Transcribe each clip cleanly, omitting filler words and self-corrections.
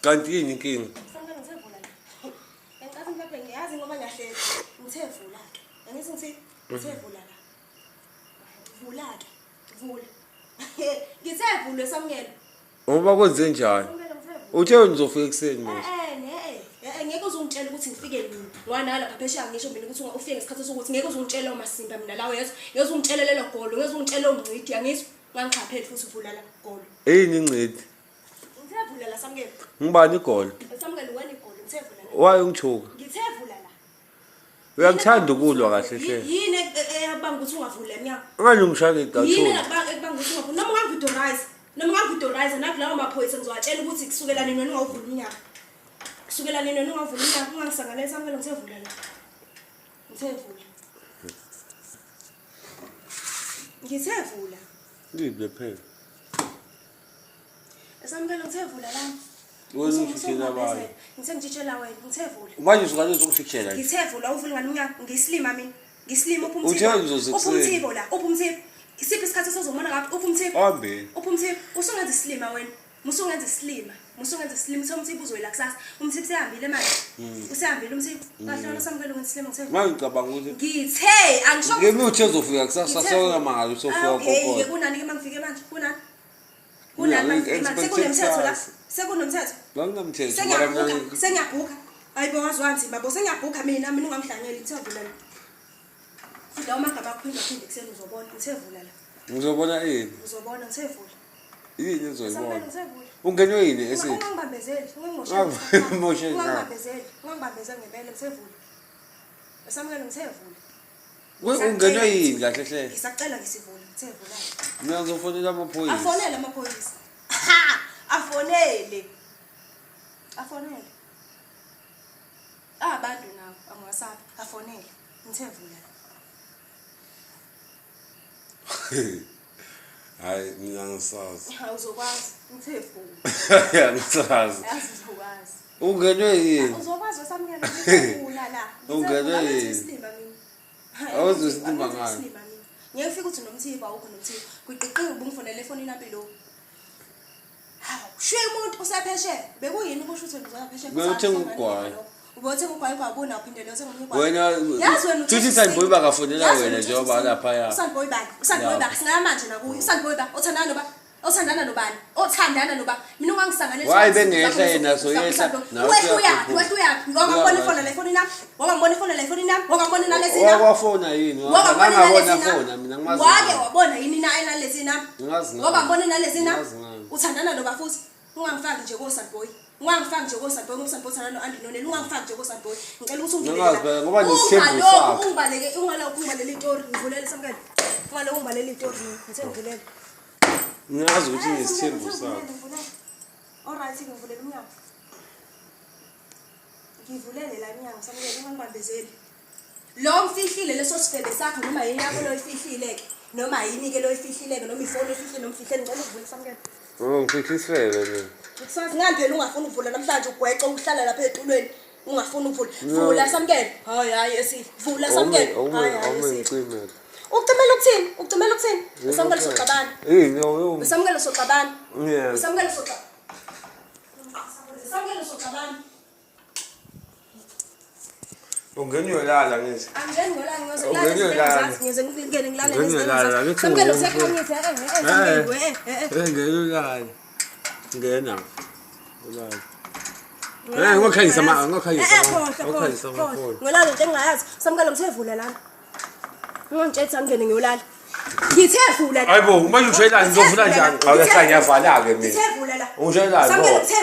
Kanti yini inkinga? Samukela ngisevula la. Ngicathi mhlawumbe ngiyazi ngoba ngiyahlezi. Ngithe vula ke. Angithi ngithe vula la. Vula ke. Vula. Ngithe vule Samukela. Ngoba kwenze njani? Uthe nizofika ekseni manje. Ngeke uzungitshela ukuthi ngifike nini. Ngwana lapha phesha ngisho mina ukuthi ufike ngesikhathi sokuthi ngeke uzungitshela uMasimba mina la wethu. Ngeke uzungitshela lelo golo, ngeke uzungitshela uNgcidi angizwa. Ngangichaphela futhi uvula la golo. Yini Ngcidi? Ngithevula la Samukela. Ngibani igolo? Samukela wena igolo ngithevula la. Waye ungithuka. Ngithevula la. Uyangithanda ukulwa kahle hle. Yini eyabanga ukuthi ungavula emnyango? Ngani ungishaya igathula. Yini ekubanga ukuthi ungavula? Noma ungavidorize. Noma ungavidorize nakulawo maphoyisa ngizowatshela ukuthi kusukela nini wena ungavula umnyango. Kusukela nini wena ungavula umnyango ungangisanganela Samukela ngithevula la. Ngithevula. Ngithevula. Ngibe phela. Samukela ngithevula la. Wena ufihlile abanye. Ngithengitshela wena ngithevula. Manje uzokwazi ukufihlela. Ngithevula uvula ngani umnyango ngislima mina. Ngislima uphumthibo. Uthe uzozikusela. Uphumthibo la, uphumthibo. Isiphi isikhathi sozomona ngapha uphumthibo? Hambe. Uphumthibo usungenza islima wena. Musungenza islima. Musungenza islima somthibo uzoyela kusasa. Umthibo sehambile manje. Usehambile umthibo. Kahlona Samukela ngislima ngithevula. Manje ngicabanga ukuthi Ngithe angisho. ngeke uthe uzofika kusasa sonke mangalo usofika Okay, kokho. kunani ke mangifike manje? Kunani? Kunani mangifike manje? Sekunomthetho la. Sekunomthetho. Banginomthetho Sengiyabhuka, sengiyabhuka. Hayibo wazwanzi babo sengiyabhuka mina ungamhlangeli ngithevula la. Fika umagaba akuphinda ekseni uzobona ngithevula la. ngizobona yini? Uzobona ngithevula. Yini uzoyibona? Samukela ngithevula. Ungenwe yini esithi? Ungangibambezeli, Moshela. ungangibambezeli ngempela ngithevula. Samukela ngithevula. Ungenwe yini kahle hle? Ngisacela ngisivula ngithevula. Mina ngizofonela amaphoyisa. Afonele amaphoyisa. Ha! Afonele. Afonele. Abantu nawo angiwasabi. Afonele. Ngithevula. Hayi mina ngisazi. Uzokwazi ngithevula. Ngisazi. Uzokwazi. Ungenwe yini? Uzokwazi Samukela ngithevula la. Ungenwe yini? Isilima mina. Awuzosilima ngani? Ngeke ufike uthi nomthibo awukho nomthibo. Kuyiqiqinga ubungifonele efonini aphi lo. Hawu, shiya umuntu usapheshe. Bekuyini kusho ukuthi uzapheshe? Uyothenga ugwayi. Ubothenga ugwayi kwabona uphinde lo thenga ugwayi. Wena Yazi wena uthi Sandboy bakafonela wena njengoba lapha ya. Usandboy bani singaya manje nakuyo. Usandboy ba othandana noba othandana nobani? Othandana noba mina ungangisanganela. Wayi bengehla yena so yehla. Wethu uyaphi? Ngokubona ifoni la ifoni nami. Ngokubona ifoni la ifoni nami. Ngokubona nalezi nami. Wakwafona yini? Ngangabona fona mina ngimazi. Wake wabona yini na enalezi nami? Ngimazi. Ngoba ngibona nalezi nami. Uthandana noba futhi ungangifaki nje koSandboy. Ungangifaki nje koSandboy, uSandboy uthanda no Andy Nonel. Ungangifaki nje koSandboy. Ngicela ukuthi ungivulele. Ngoba nesithembu sakho. Ungibaleke ungibalele itori. Ngivulele Samukela. Ungalo ungibalele itori ngithe ngivulele. Ngiyazi ukuthi nesithembu sakho. Alright ngivulele umnyango. Ngivulele la iminyango Samukela ungangibambezeli. Lo mfihlile leso sifebe sakho noma yini yakho lo ifihlile ke noma yini ke lo ifihlile noma ifoni efihlile noma mfihlele ngicela uvule Samukela. Ngifihlisele mina. Kusazi ngani phela ungafuni ukuvula namhlanje ugwexe uhlala lapha etulweni ungafuni ukuvula. Vula Samukela. Hayi esihle. Vula Samukela. Hayi esihle. Ucimela ukuthini? Ucimela ukuthini? Samukela soxabana. Yini Samukela soxabana. Yeah. Samukela soxabana. Samukela soxabana. Ungenwe lala ngithi. Angeni ngola ngize ngingene ngilale ngezinto. Samukela usekhanyisa Ungenwe lala. Ngena. Ulala. Ngokhanyisa ngokhanyisa amafoni. Ngolala into engayazi. Samukela ngithevula lana. Ungangitshela angene ngiyolala. Ngithevula. Hayibo manje ushayela ngizovula njani? Awuyahlala ngiyavala ke mina. Ngithevula la. Ungishayela.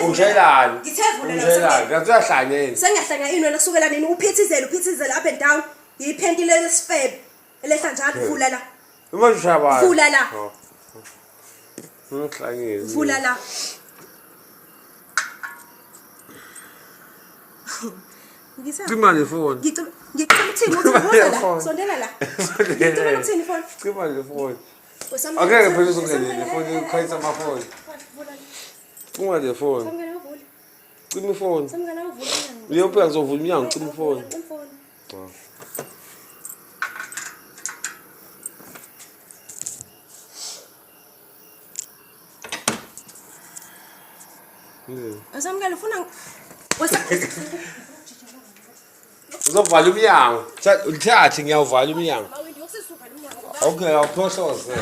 Ungishayela. Ngithevula la. Ungishayela. Ngakuyahlangene. Sengiyahlanga ini wena kusukela nini uphithizela up and down. Yiphentile lesifebe. Elehla njalo vula la. Manje ushaba. Vula la. Ngihlangene. Vula la. Cima le phone. Ngicela ukuthini uthi la. Sondela la. Ngicela ukuthini phone. Cima le phone. Akeke phela uzongene le phone ukhanyisa amafoni. Cima le phone. Samukela uvula. Cima ifoni. Samukela uvula. Uyopha ngizovula umnyango cima ifoni. Asamukela ufuna Uzovala umnyango. Uthathe ngiyawuvala umnyango. Mawindi yokusisuka lo mnyango. Okay, awuphohloze.